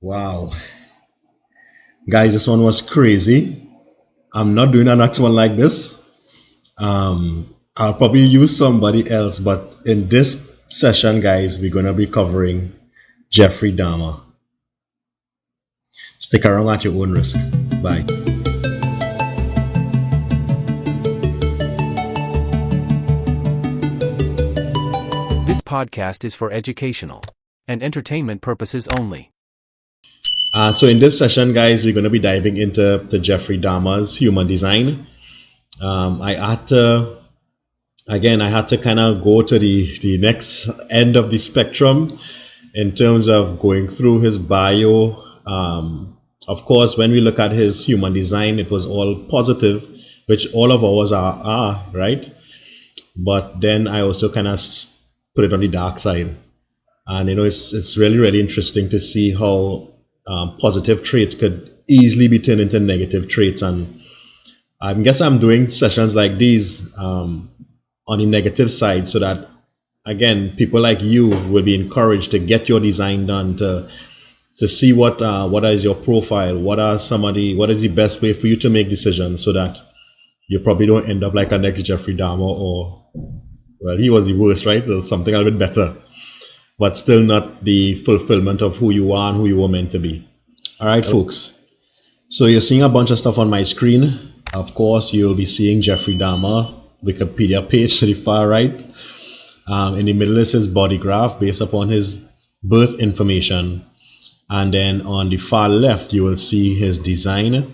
Wow. Guys, this one was crazy. I'm not doing an next one like this. I'll probably use somebody else, but in this session, guys, we're going to be covering Jeffrey Dahmer. Stick around at your own risk. Bye. This podcast is for educational and entertainment purposes only. So in this session, guys, we're going to be diving into Jeffrey Dahmer's human design. I had to kind of go to the next end of the spectrum in terms of going through his bio. Of course, when we look at his human design, it was all positive, which all of ours are, right? But then I also kind of put it on the dark side. And, it's really, really interesting to see how positive traits could easily be turned into negative traits. And I guess I'm doing sessions like these on the negative side so that, again, people like you will be encouraged to get your design done, to see what is your profile, what is the best way for you to make decisions so that you probably don't end up like a next Jeffrey Dahmer, or, well, he was the worst, right? Or something a little bit better, but still not the fulfillment of who you are and who you were meant to be. All right, folks. So you're seeing a bunch of stuff on my screen. Of course, you'll be seeing Jeffrey Dahmer Wikipedia page to the far right. In the middle is his body graph based upon his birth information. And then on the far left, you will see his design.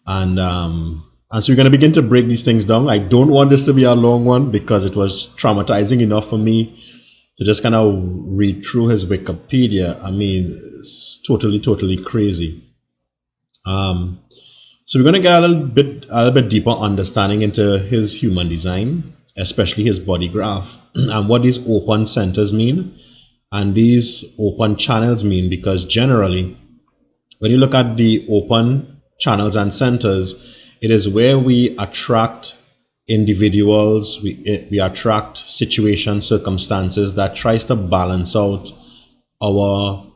And so we're going to begin to break these things down. I don't want this to be a long one because it was traumatizing enough for me to just kind of read through his Wikipedia. I mean, it's totally crazy. So we're going to get a little bit deeper understanding into his human design, especially his body graph, and what these open centers mean and these open channels mean. Because generally, when you look at the open channels and centers, it is where we attract individuals, we attract situations, circumstances that tries to balance out our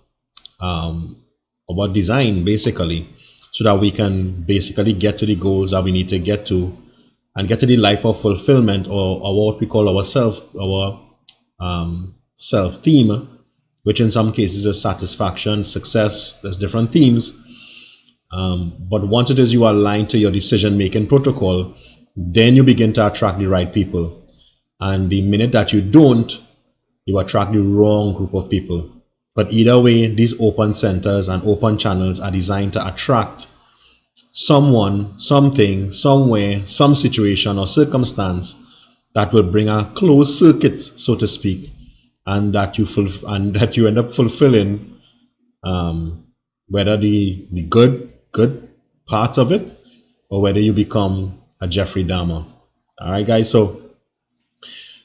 design, basically, so that we can basically get to the goals that we need to get to and get to the life of fulfillment, or what we call our self theme, which in some cases is satisfaction, success. There's different themes. But once it is you align to your decision-making protocol, then you begin to attract the right people. And the minute that you don't, you attract the wrong group of people. But either way, these open centers and open channels are designed to attract someone, something, somewhere, some situation or circumstance that will bring a closed circuit, so to speak, and that you end up fulfilling, whether the good parts of it, or whether you become a Jeffrey Dahmer. All right, guys. So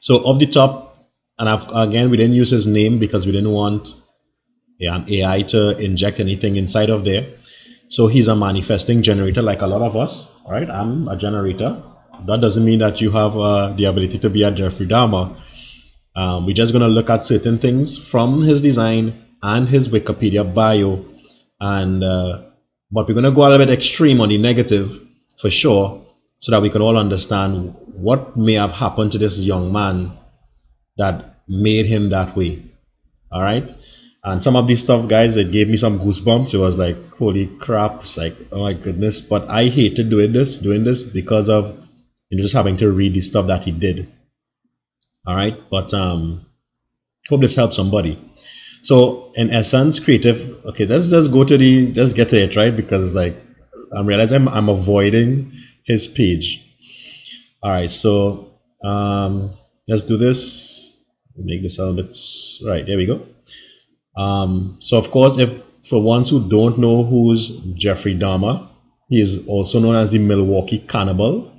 off the top, and again, we didn't use his name because we didn't want an AI to inject anything inside of there. So he's a manifesting generator, like a lot of us. All right, I'm a generator. That doesn't mean that you have the ability to be a Jeffrey Dahmer. We're just going to look at certain things from his design and his Wikipedia bio, and but we're going to go a little bit extreme on the negative for sure, so that we can all understand what may have happened to this young man that made him that way. All right. And some of this stuff, guys, it gave me some goosebumps. It was like, holy crap. It's like, oh my goodness. But I hated doing this because of just having to read the stuff that he did. All right. But hope this helps somebody. So in essence, creative. Okay, let's just get to it, right? Because it's like, I'm realizing I'm avoiding his page. All right. So let's do this. Make this a little bit right. There we go. So of course, if for ones who don't know who's Jeffrey Dahmer, he is also known as the Milwaukee Cannibal.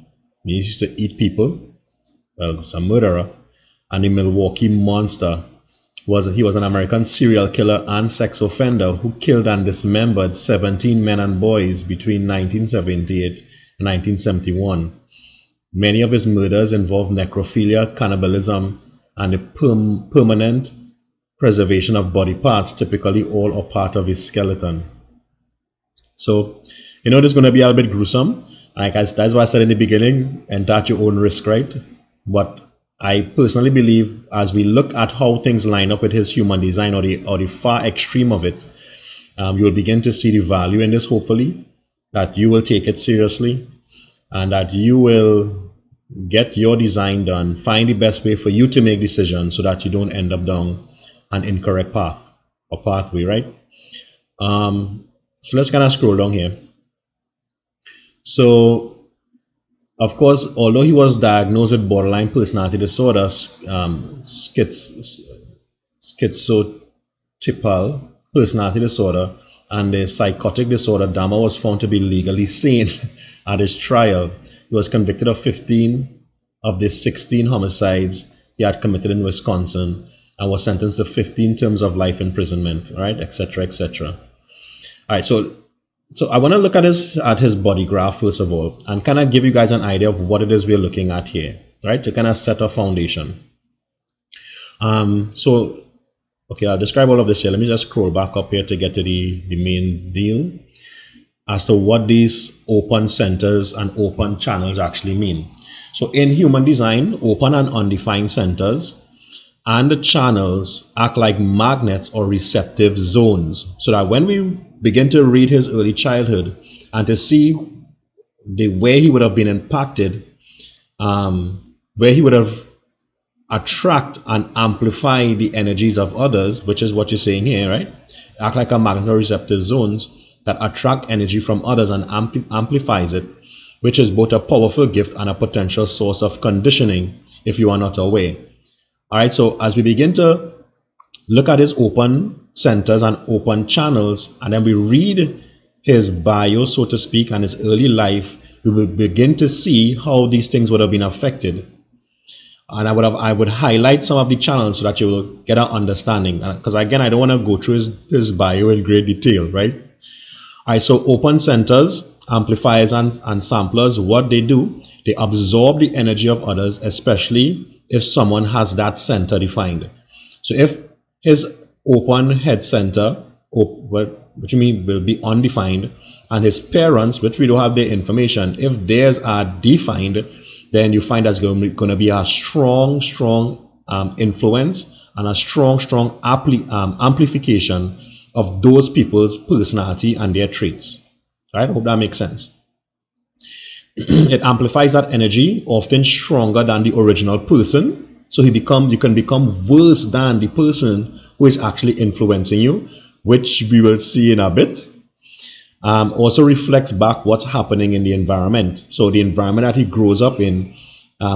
He used to eat people. Well, he's a murderer. And the Milwaukee Monster he was an American serial killer and sex offender who killed and dismembered 17 men and boys between 1978 and 1971. Many of his murders involved necrophilia, cannibalism, and the permanent preservation of body parts, typically all or part of his skeleton. So, this is going to be a little bit gruesome. That's why I said in the beginning, enter at your own risk, right? But I personally believe as we look at how things line up with his human design, or the far extreme of it, you will begin to see the value in this, hopefully, that you will take it seriously and that you will get your design done, find the best way for you to make decisions so that you don't end up down an incorrect path or pathway, right? So let's kind of scroll down here. So, of course, although he was diagnosed with borderline personality disorder, schizotypal personality disorder, and the psychotic disorder, Dahmer was found to be legally sane at his trial. He was convicted of 15 of the 16 homicides he had committed in Wisconsin and was sentenced to 15 terms of life imprisonment, right, etc., etc. All right, so I want to look at his body graph first of all, and kind of give you guys an idea of what it is we're looking at here, right, to kind of set a foundation. Okay, I'll describe all of this here. Let me just scroll back up here to get to the main deal as to what these open centers and open channels actually mean. So in human design, open and undefined centers and the channels act like magnets or receptive zones, so that when we begin to read his early childhood and to see the way he would have been impacted, where he would have attract and amplify the energies of others, which is what you're saying here, right? Act like a magnet or receptive zones that attract energy from others and amplifies it, which is both a powerful gift and a potential source of conditioning if you are not aware. All right, so as we begin to look at his open centers and open channels, and then we read his bio, so to speak, and his early life, we will begin to see how these things would have been affected. And I would highlight some of the channels so that you will get an understanding. Because again, I don't want to go through his bio in great detail, right? All right, so open centers, amplifiers and samplers, what they do, they absorb the energy of others, especially if someone has that center defined. So if his open head center, which means will be undefined, and his parents, which we don't have their information, if theirs are defined, then you find that's going to be a strong influence and a strong amplification of those people's personality and their traits. Right? I hope that makes sense. It amplifies that energy, often stronger than the original person. So you can become worse than the person who is actually influencing you, which we will see in a bit. Also reflects back what's happening in the environment. So the environment that he grows up in,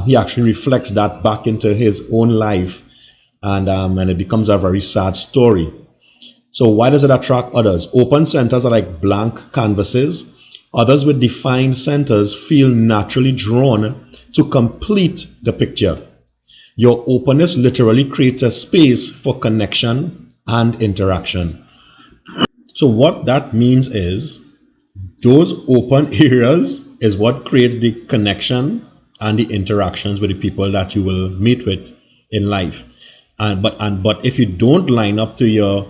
he actually reflects that back into his own life, and it becomes a very sad story. So why does it attract others? Open centers are like blank canvases. Others with defined centers feel naturally drawn to complete the picture. Your openness literally creates a space for connection and interaction. So what that means is those open areas is what creates the connection and the interactions with the people that you will meet with in life. But if you don't line up to your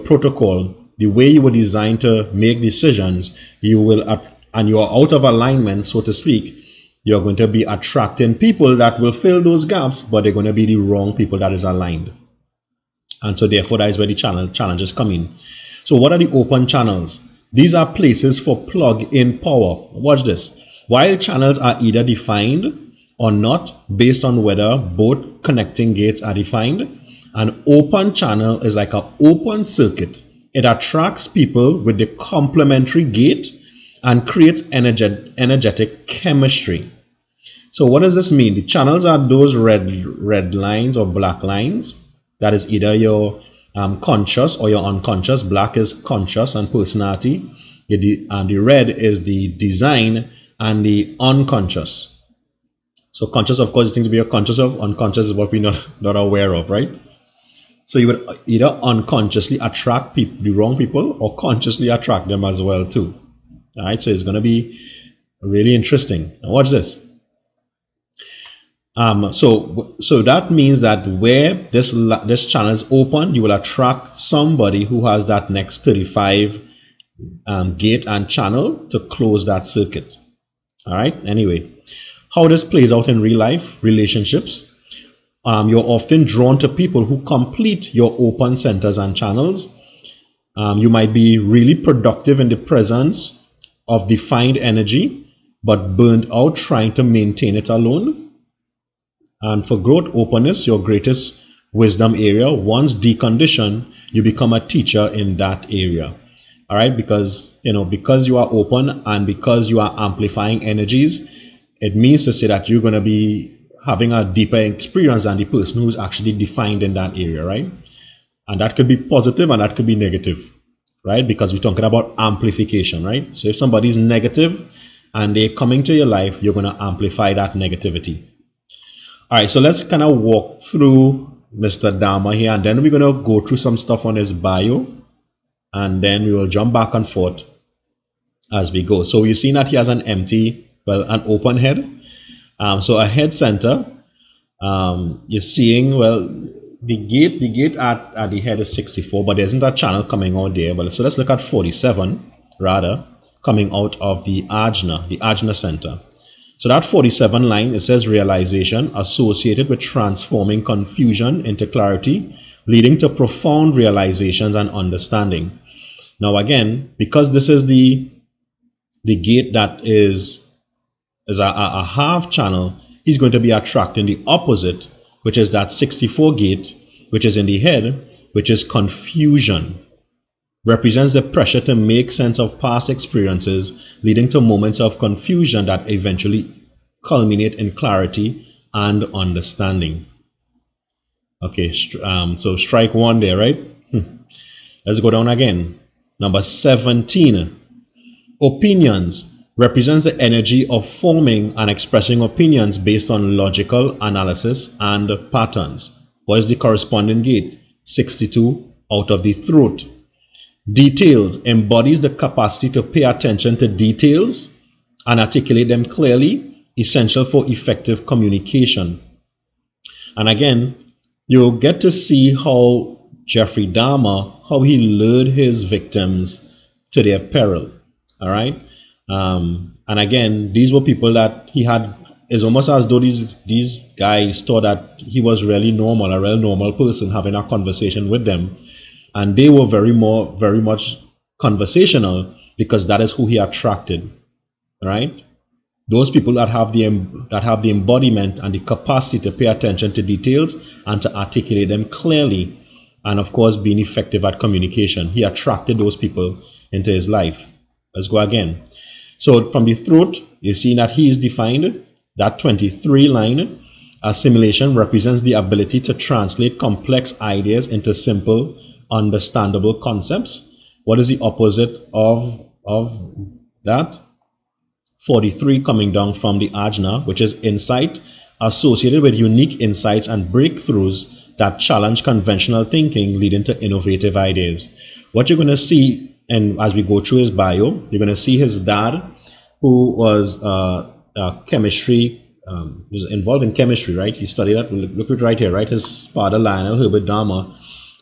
protocol, the way you were designed to make decisions, you are out of alignment, so to speak. You're going to be attracting people that will fill those gaps, but they're going to be the wrong people that is aligned. And so therefore that is where the challenges come in. So what are the open channels? These are places for plug-in power. Watch this. While channels are either defined or not based on whether both connecting gates are defined, an open channel is like an open circuit. It attracts people with the complementary gate and creates energetic chemistry. So what does this mean? The channels are those red lines or black lines. That is either your conscious or your unconscious. Black is conscious and personality, and the red is the design and the unconscious. So conscious, of course, is things we are conscious of. Unconscious is what we're not aware of, right? So you would either unconsciously attract the wrong people or consciously attract them as well too. All right, so it's going to be really interesting. Now watch this. So that means that where this channel is open, you will attract somebody who has that next 35 gate and channel to close that circuit. All right. Anyway, how this plays out in real life relationships. You're often drawn to people who complete your open centers and channels. You might be really productive in the presence of defined energy, but burned out trying to maintain it alone. And for growth openness, your greatest wisdom area, once deconditioned, you become a teacher in that area. All right, because you are open and because you are amplifying energies, it means to say that you're going to be having a deeper experience than the person who's actually defined in that area, right? And that could be positive and that could be negative, right? Because we're talking about amplification, right? So if somebody's negative and they're coming to your life, you're going to amplify that negativity. All right, so let's kind of walk through Mr. Dahmer here, and then we're going to go through some stuff on his bio, and then we will jump back and forth as we go. So you've seen that he has an open head. So a head center, you're seeing, well, the gate at the head is 64, but there isn't a channel coming out there. But so let's look at 47, rather, coming out of the ajna center. So that 47 line, it says realization associated with transforming confusion into clarity, leading to profound realizations and understanding. Now again, because this is the gate that is a half channel, he's going to be attracting the opposite, which is that 64 gate, which is in the head, which is confusion. Represents the pressure to make sense of past experiences, leading to moments of confusion that eventually culminate in clarity and understanding. Okay, so strike one there, right? Let's go down again. Number 17. Opinions represents the energy of forming and expressing opinions based on logical analysis and patterns. What is the corresponding gate? 62 out of the throat. Details embodies the capacity to pay attention to details and articulate them clearly, essential for effective communication. And again, you'll get to see how Jeffrey Dahmer, how he lured his victims to their peril. All right. And again, these were people that he had. It's almost as though these guys thought that he was really normal, a real normal person, having a conversation with them. And they were very much conversational because that is who he attracted, right? Those people that have the embodiment and the capacity to pay attention to details and to articulate them clearly, and of course being effective at communication. He attracted those people into his life. Let's go again. So from the throat, you see that he is defined. That 23 line, assimilation represents the ability to translate complex ideas into simple, understandable concepts. What is the opposite of that? 43 coming down from the ajna, which is insight, associated with unique insights and breakthroughs that challenge conventional thinking, leading to innovative ideas. What you're going to see, and as we go through his bio, you're going to see his dad, who was chemistry, was involved in chemistry, right? He studied that. Look at it right here, right? His father, Lionel Herbert Dahmer,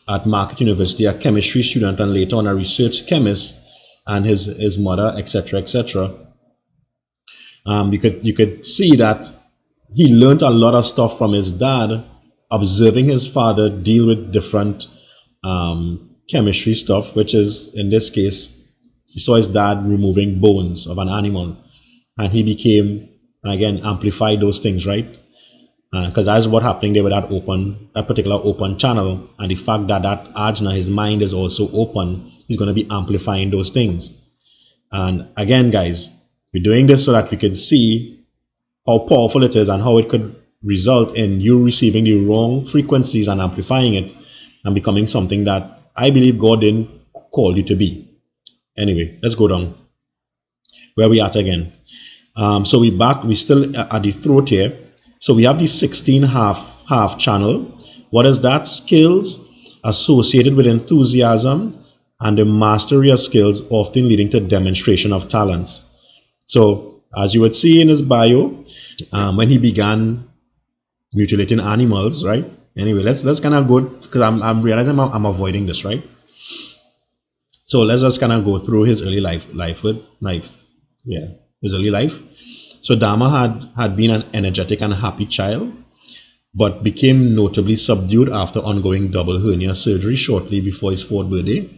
at Marquette University, a chemistry student, and later on a research chemist, and his mother, etc., etc. You could see that he learned a lot of stuff from his dad, observing his father deal with different chemistry stuff, which is, in this case, he saw his dad removing bones of an animal, and he became, again, amplified those things, right? Because that's what happening there with that particular open channel, and the fact that ajna, his mind is also open, he's going to be amplifying those things. And again, guys, we're doing this so that we can see how powerful it is and how it could result in you receiving the wrong frequencies and amplifying it and becoming something that I believe God didn't call you to be. Anyway, let's go down. Where we at again? So we still at the throat here. So we have the 16 half channel. What is that? Skills associated with enthusiasm and the mastery of skills, often leading to demonstration of talents. So as you would see in his bio, when he began mutilating animals, right? Anyway, let's kind of go, because I'm realizing I'm avoiding this, right? So let's just kind of go through his early his early life. So Dahmer had been an energetic and happy child, but became notably subdued after undergoing double hernia surgery shortly before his fourth birthday.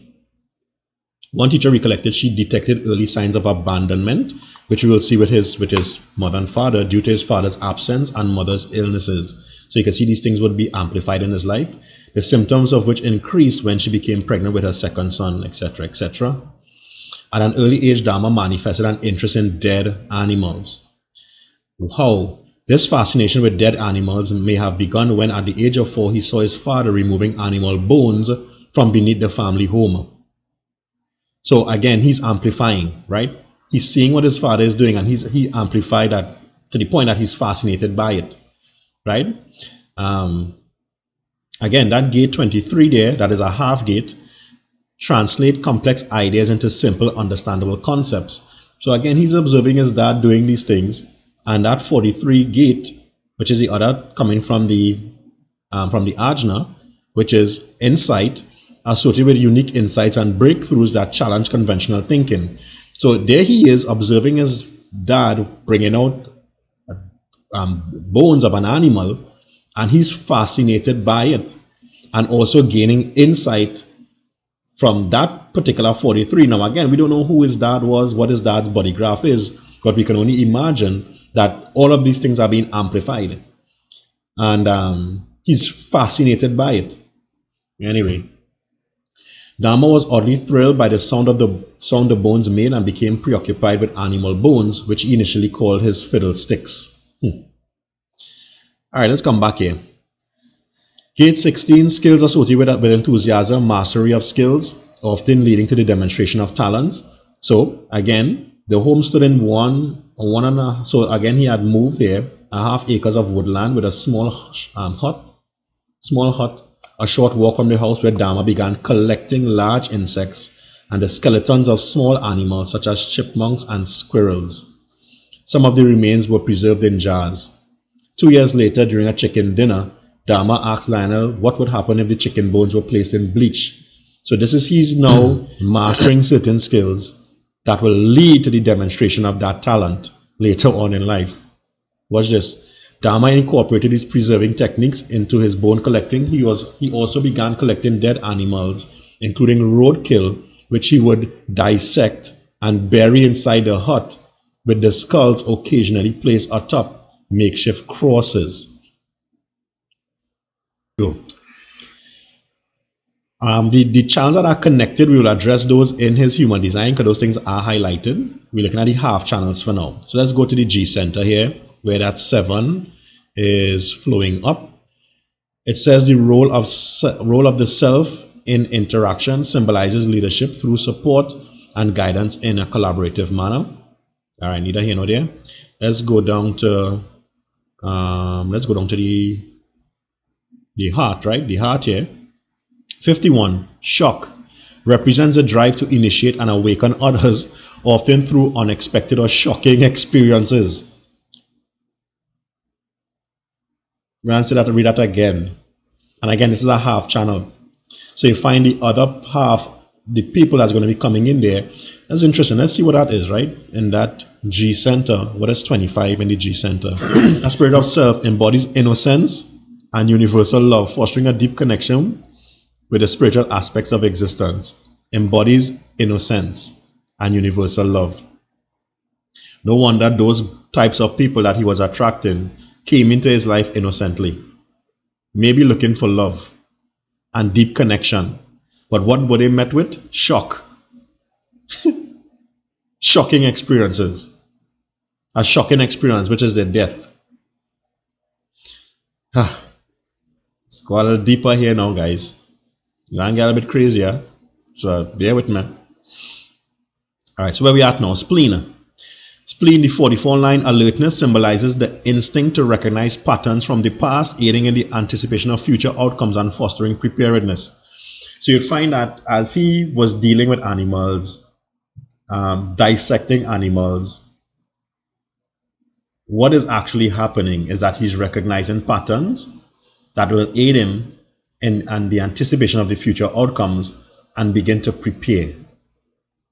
One teacher recollected she detected early signs of abandonment, which we will see with his mother and father, due to his father's absence and mother's illnesses. So you can see these things would be amplified in his life, the symptoms of which increased when she became pregnant with her second son, etc., etc. At an early age, Dahmer manifested an interest in dead animals. How? This fascination with dead animals may have begun when, at the age of 4, he saw his father removing animal bones from beneath the family home. So again, he's amplifying, right? He's seeing what his father is doing, and he amplified that to the point that he's fascinated by it, right? Again, that gate 23 there, that is a half gate, translate complex ideas into simple, understandable concepts. So again, he's observing his dad doing these things, and that 43 gate, which is the other coming from the ajna, which is insight, associated with unique insights and breakthroughs that challenge conventional thinking. So there he is observing his dad bringing out bones of an animal, and he's fascinated by it, and also gaining insight from that particular 43. Now again, we don't know who his dad was, what his dad's body graph is, but we can only imagine that all of these things are being amplified, and he's fascinated by it. Anyway, Dahmer was oddly thrilled by the sound the bones made, and became preoccupied with animal bones, which he initially called his fiddlesticks. All right, let's come back here. Gate 16, skills associated with enthusiasm, mastery of skills, often leading to the demonstration of talents. So again, the home stood in one and a, so again he had moved here, a half acres of woodland with a small hut, a short walk from the house, where Dahmer began collecting large insects and the skeletons of small animals such as chipmunks and squirrels. Some of the remains were preserved in jars. 2 years later, during a chicken dinner, Dahmer asked Lionel what would happen if the chicken bones were placed in bleach. So he's now mastering certain skills that will lead to the demonstration of that talent later on in life. Watch this. Dahmer incorporated his preserving techniques into his bone collecting. He also began collecting dead animals, including roadkill, which he would dissect and bury inside the hut, with the skulls occasionally placed atop makeshift crosses. So, the channels that are connected, we will address those in his human design, because those things are highlighted. We're looking at the half channels for now. So let's go to the G center here, where that 7 is flowing up. It says the role of the self in interaction symbolizes leadership through support and guidance in a collaborative manner. All right, neither here nor there. Let's go down to the heart, right? The heart here. 51, shock, represents a drive to initiate and awaken others, often through unexpected or shocking experiences. Read that again. And again, this is a half channel. So you find the other half, the people that's going to be coming in there. That's interesting. Let's see what that is, right? In that G center. What is 25 in the G center? A spirit of self embodies innocence and universal love, fostering a deep connection with the spiritual aspects of existence. Embodies innocence and universal love. No wonder those types of people that he was attracting came into his life innocently, maybe looking for love and deep connection. But what were they met with? Shock. Shocking experiences. A shocking experience, which is their death. Let's go a little deeper here now, guys. You can get a bit crazier, so bear with me. Alright, so where we at now? Spleen. Spleen, the 44 line, alertness, symbolizes the instinct to recognize patterns from the past, aiding in the anticipation of future outcomes and fostering preparedness. So you'd find that as he was dealing with animals, dissecting animals, what is actually happening is that he's recognizing patterns that will aid him in and the anticipation of the future outcomes and begin to prepare.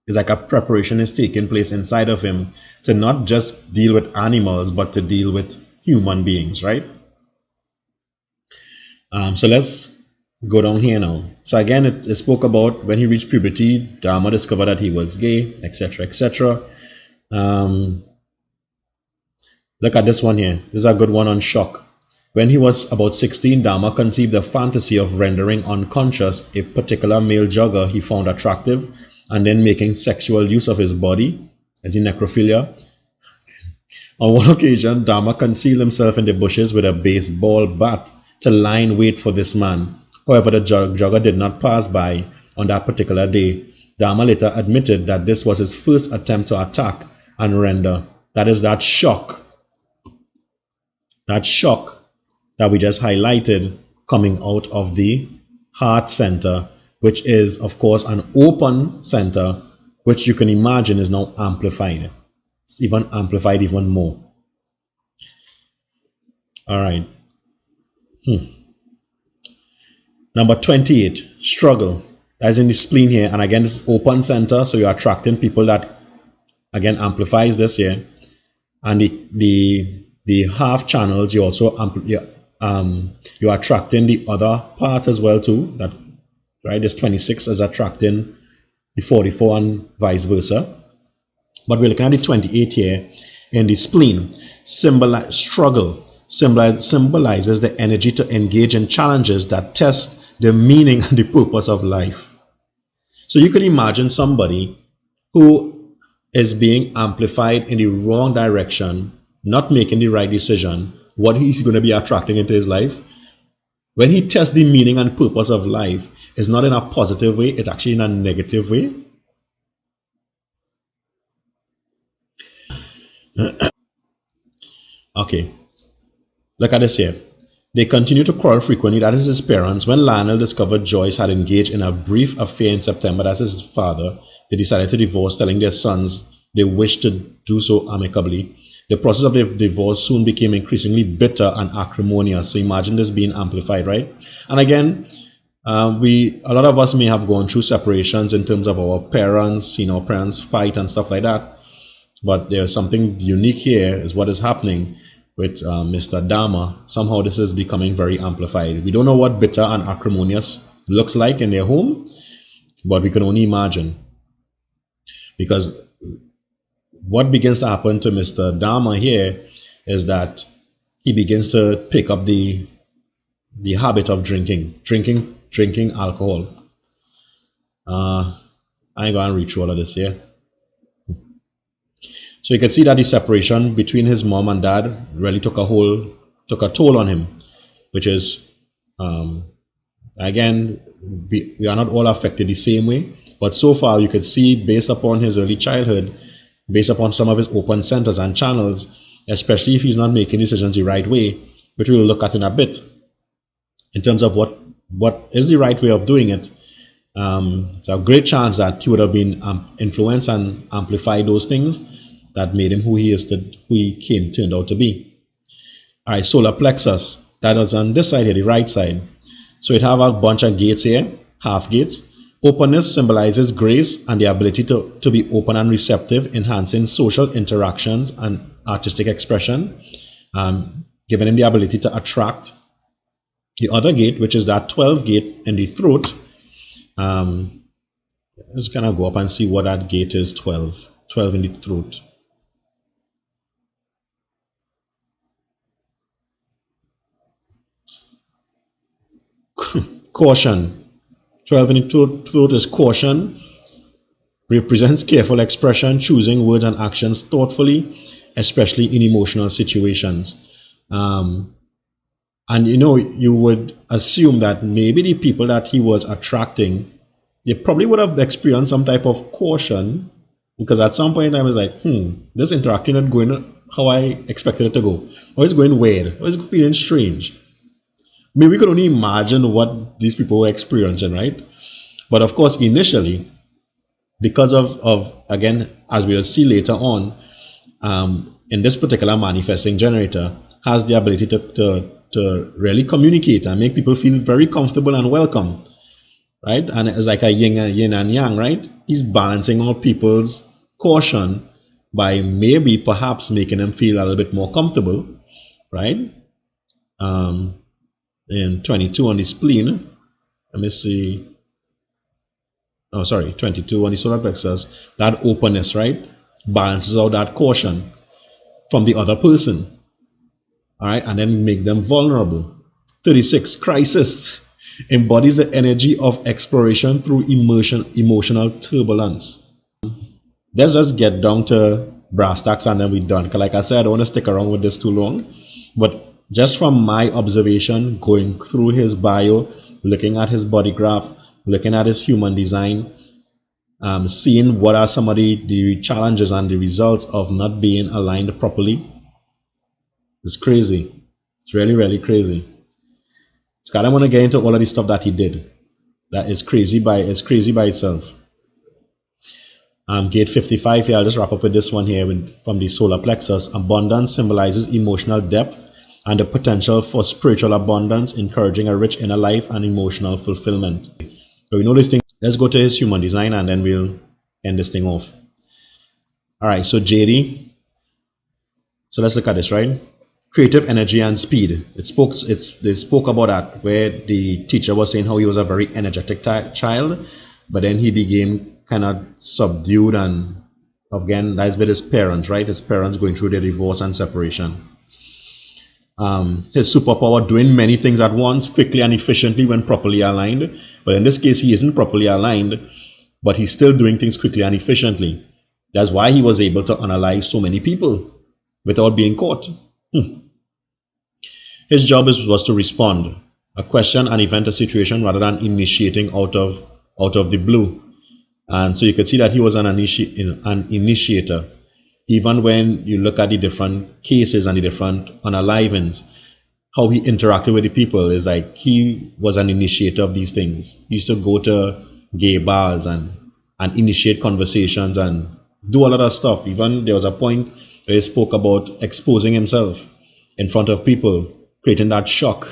It's like a preparation is taking place inside of him to not just deal with animals, but to deal with human beings, right? So let's go down here now. So again, it spoke about when he reached puberty, Dahmer discovered that he was gay, etc., etc. Look at this one here. This is a good one on shock. When he was about 16, Dahmer conceived the fantasy of rendering unconscious a particular male jogger he found attractive and then making sexual use of his body, as in necrophilia. On one occasion, Dahmer concealed himself in the bushes with a baseball bat to lie in wait for this man. However, the jogger did not pass by on that particular day. Dahmer later admitted that this was his first attempt to attack and render. That is that shock that we just highlighted coming out of the heart center, which is, of course, an open center, which you can imagine is now amplified. It's even amplified even more. All right. Number 28, struggle. That's in the spleen here. And again, this is open center, so you're attracting people that, again, amplifies this here. And the half channels, you also you're attracting the other part as well too. That right, this 26 is attracting the 44 and vice versa. But we're looking at the 28 here in the spleen. Struggle symbolizes the energy to engage in challenges that test the meaning and the purpose of life. So you can imagine somebody who is being amplified in the wrong direction, not making the right decision, what he's going to be attracting into his life. When he tests the meaning and purpose of life, it's not in a positive way, it's actually in a negative way. Okay, look at this here. They continue to quarrel frequently. That is his parents. When Lionel discovered Joyce had engaged in a brief affair in September, that's his father, they decided to divorce, telling their sons they wished to do so amicably. The process of the divorce soon became increasingly bitter and acrimonious. So imagine this being amplified, right? And again, a lot of us may have gone through separations in terms of our parents, parents fight and stuff like that. But there's something unique here is what is happening with Mr. Dahmer. Somehow this is becoming very amplified. We don't know what bitter and acrimonious looks like in their home, but we can only imagine. Because what begins to happen to Mr. Dahmer here is that he begins to pick up the habit of drinking alcohol. I ain't going to read through all of this here. So you can see that the separation between his mom and dad really took a toll on him, which is, again, we are not all affected the same way. But so far, you could see, based upon his early childhood, based upon some of his open centers and channels, especially if he's not making decisions the right way, which we'll look at in a bit, in terms of what is the right way of doing it. It's a great chance that he would have been influenced and amplified those things that made him who he turned out to be. All right, solar plexus, that is on this side here, the right side. So it have a bunch of gates here, half gates. Openness symbolizes grace and the ability to be open and receptive, enhancing social interactions and artistic expression, giving him the ability to attract. The other gate, which is that 12 gate in the throat, let's kind of go up and see what that gate is, 12 in the throat. Caution. 12 in the throat is caution. Represents careful expression, choosing words and actions thoughtfully, especially in emotional situations. And you would assume that maybe the people that he was attracting, they probably would have experienced some type of caution, because at some point I was like, this interacting not going how I expected it to go. Or it's going weird. Or it's feeling strange. Maybe we could only imagine what these people were experiencing, right? But of course, initially, because of again, as we'll see later on, in this particular manifesting generator has the ability to really communicate and make people feel very comfortable and welcome, right? And it's like a yin and yang, right? He's balancing out people's caution by maybe perhaps making them feel a little bit more comfortable, right? In 22 on the spleen, let me see. Oh, sorry, 22 on the solar plexus, that openness, right, balances out that caution from the other person, all right, and then make them vulnerable. 36, crisis, embodies the energy of exploration through emotional turbulence. Let's just get down to brass tacks and then we're done. Because like I said, I don't want to stick around with this too long. But just from my observation, going through his bio, looking at his body graph, looking at his human design, seeing what are some of the challenges and the results of not being aligned properly, it's crazy. It's really, really crazy. Scott, I want to get into all of the stuff that he did. That is crazy by itself. Gate 55 here, I'll just wrap up with this one here from the solar plexus. Abundance symbolizes emotional depth and the potential for spiritual abundance, encouraging a rich inner life and emotional fulfillment. So we know this thing. Let's go to his human design and then we'll end this thing off. All right, so JD. So let's look at this, right? Creative energy and speed. They spoke about that, where the teacher was saying how he was a very energetic child, but then he became kind of subdued, and again, that's with his parents, right? His parents going through their divorce and separation. His superpower, doing many things at once, quickly and efficiently when properly aligned. But in this case, he isn't properly aligned, but he's still doing things quickly and efficiently. That's why he was able to analyze so many people without being caught. His job was to respond, a question, an event, a situation, rather than initiating out of the blue. And so you could see that he was an initiator. Even when you look at the different cases and the different unalivings, how he interacted with the people is like he was an initiator of these things. He used to go to gay bars and initiate conversations and do a lot of stuff. Even there was a point where he spoke about exposing himself in front of people, creating that shock.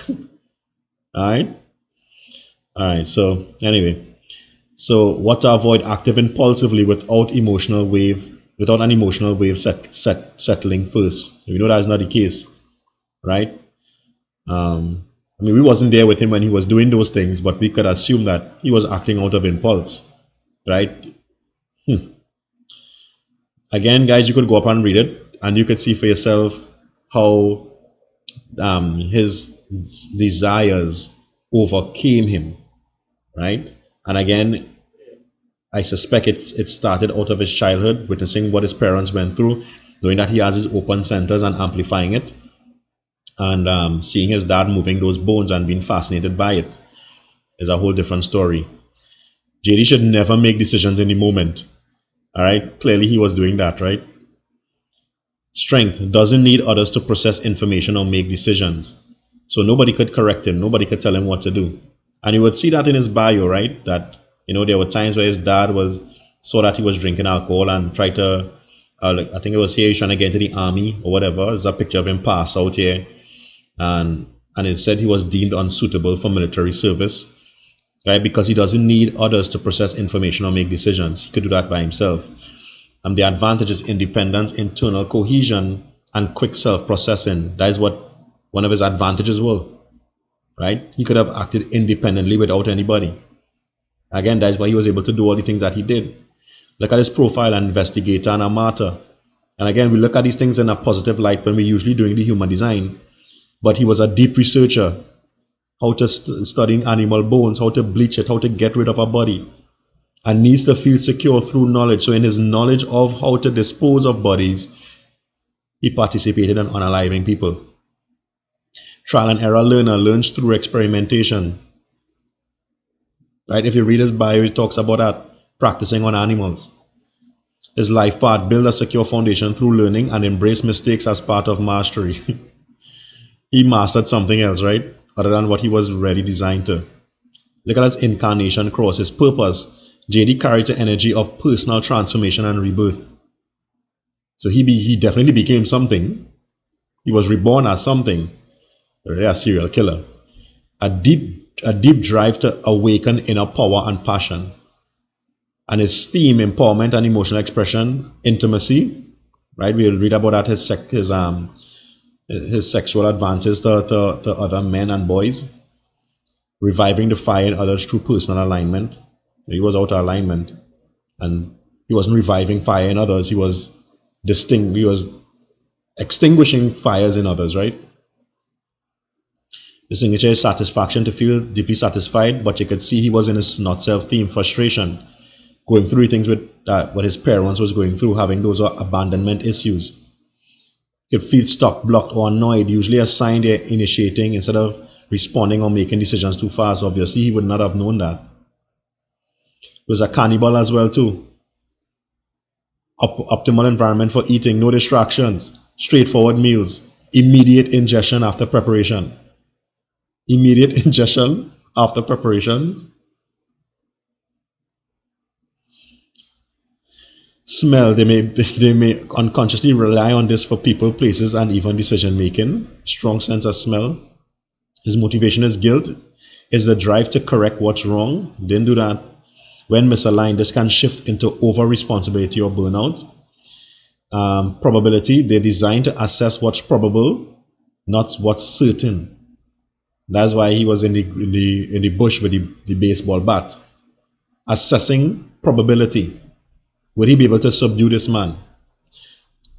All right. So anyway. So what to avoid: active impulsively without an emotional wave settling first. We know that's not the case, right? I mean, we wasn't there with him when he was doing those things, but we could assume that he was acting out of impulse, right? Again, guys, you could go up and read it, and you could see for yourself how his desires overcame him, right? And again, I suspect it started out of his childhood, witnessing what his parents went through, knowing that he has his open centers and amplifying it, and seeing his dad moving those bones and being fascinated by it is a whole different story. JD should never make decisions in the moment. All right, clearly he was doing that, right? Strength: doesn't need others to process information or make decisions. So nobody could correct him, nobody could tell him what to do. And you would see that in his bio, right? That, there were times where his dad saw that he was drinking alcohol and tried to, I think it was here, he's trying to get into the army or whatever. There's a picture of him pass out here. And it said he was deemed unsuitable for military service, right? Because he doesn't need others to process information or make decisions. He could do that by himself. And the advantage is independence, internal cohesion, and quick self-processing. That is what one of his advantages were, right? He could have acted independently without anybody. Again, that is why he was able to do all the things that he did. Look at his profile: an investigator and a martyr. And again, we look at these things in a positive light when we're usually doing the human design. But he was a deep researcher, how to studying animal bones, how to bleach it, how to get rid of a body, and needs to feel secure through knowledge. So in his knowledge of how to dispose of bodies, he participated in unaliving people. Trial and error learner, learns through experimentation. Right? If you read his bio, he talks about that, practicing on animals. His life path: build a secure foundation through learning and embrace mistakes as part of mastery. He mastered something else, right? Other than what he was really designed to. Look at his incarnation cross, his purpose. JD carries the energy of personal transformation and rebirth. So he definitely became something. He was reborn as something. Really a serial killer. A deep drive to awaken inner power and passion. And his theme, empowerment and emotional expression, intimacy, right? We'll read about that, his sexual advances to other men and boys, reviving the fire in others through personal alignment. He was out of alignment, and he wasn't reviving fire in others. He was extinguishing fires in others, right? The signature is satisfaction, to feel deeply satisfied, but you could see he was in his not self theme, frustration, going through things with what his parents was going through, having those abandonment issues. You could feel stuck, blocked, or annoyed, usually a sign they're initiating instead of responding or making decisions too fast. Obviously, he would not have known that. He was a cannibal as well too. Optimal environment for eating, no distractions, straightforward meals, immediate ingestion after preparation. Immediate ingestion after preparation. Smell, they may unconsciously rely on this for people, places, and even decision making. Strong sense of smell. His motivation is guilt. Is the drive to correct what's wrong. Didn't do that. When misaligned, this can shift into over responsibility or burnout. Probability, they're designed to assess what's probable, not what's certain. That's why he was in the bush with the baseball bat, assessing probability. Would he be able to subdue this man?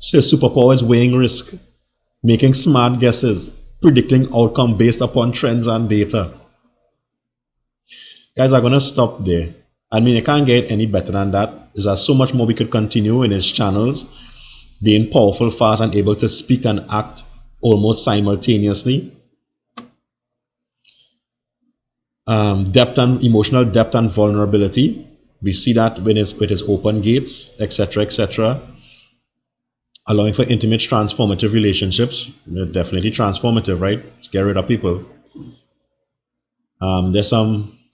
So his superpower is weighing risk, making smart guesses, predicting outcome based upon trends and data. Guys, I'm gonna stop there. I mean, it can't get any better than that. There's so much more we could continue in his channels, being powerful, fast, and able to speak and act almost simultaneously. Emotional depth and vulnerability. We see that with his open gates, etc., etc. Allowing for intimate, transformative relationships. Definitely transformative, right? Get rid of people.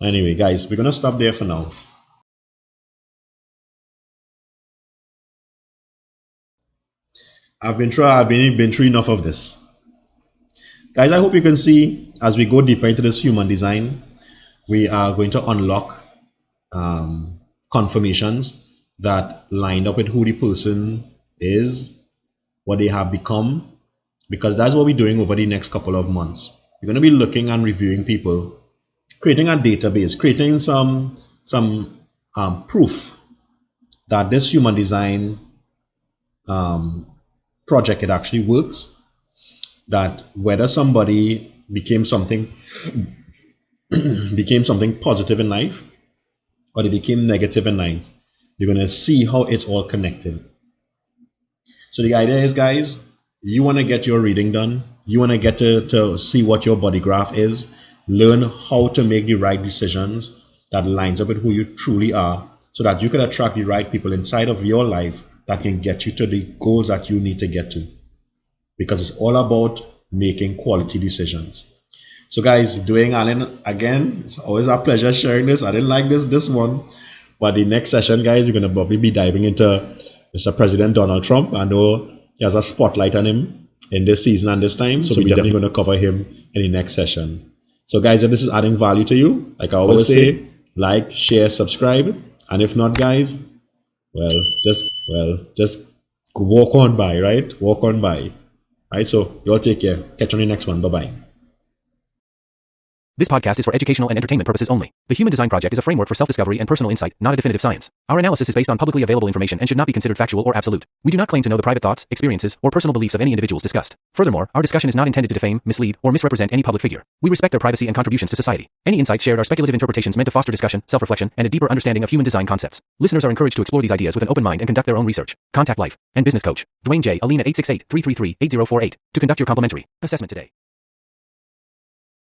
Anyway, guys, we're gonna stop there for now. I've been through enough of this. Guys, I hope you can see as we go deeper into this human design, we are going to unlock confirmations that line up with who the person is, what they have become, because that's what we're doing over the next couple of months. We're going to be looking and reviewing people, creating a database, creating some proof that this human design project, it actually works, that whether somebody became something positive in life or they became negative in life, you're going to see how it's all connected. So the idea is, guys, you want to get your reading done, you want to get to see what your body graph is, learn how to make the right decisions that lines up with who you truly are, so that you can attract the right people inside of your life that can get you to the goals that you need to get to, because it's all about making quality decisions. So guys, doing Alan again, it's always a pleasure sharing this. I didn't like this one, but the next session, guys, we're going to probably be diving into Mr. President Donald Trump. I know he has a spotlight on him in this season and this time, so we're definitely going to cover him in the next session. So guys, if this is adding value to you, like I always say, like, share, subscribe, and if not, guys, well, just walk on by, right? Walk on by. Right, so you all take care. Catch you on the next one. Bye-bye. This podcast is for educational and entertainment purposes only. The Human Design Project is a framework for self-discovery and personal insight, not a definitive science. Our analysis is based on publicly available information and should not be considered factual or absolute. We do not claim to know the private thoughts, experiences, or personal beliefs of any individuals discussed. Furthermore, our discussion is not intended to defame, mislead, or misrepresent any public figure. We respect their privacy and contributions to society. Any insights shared are speculative interpretations meant to foster discussion, self-reflection, and a deeper understanding of human design concepts. Listeners are encouraged to explore these ideas with an open mind and conduct their own research. Contact Life and Business Coach Dwayne J. Aline at 868-333-8048 to conduct your complimentary assessment today.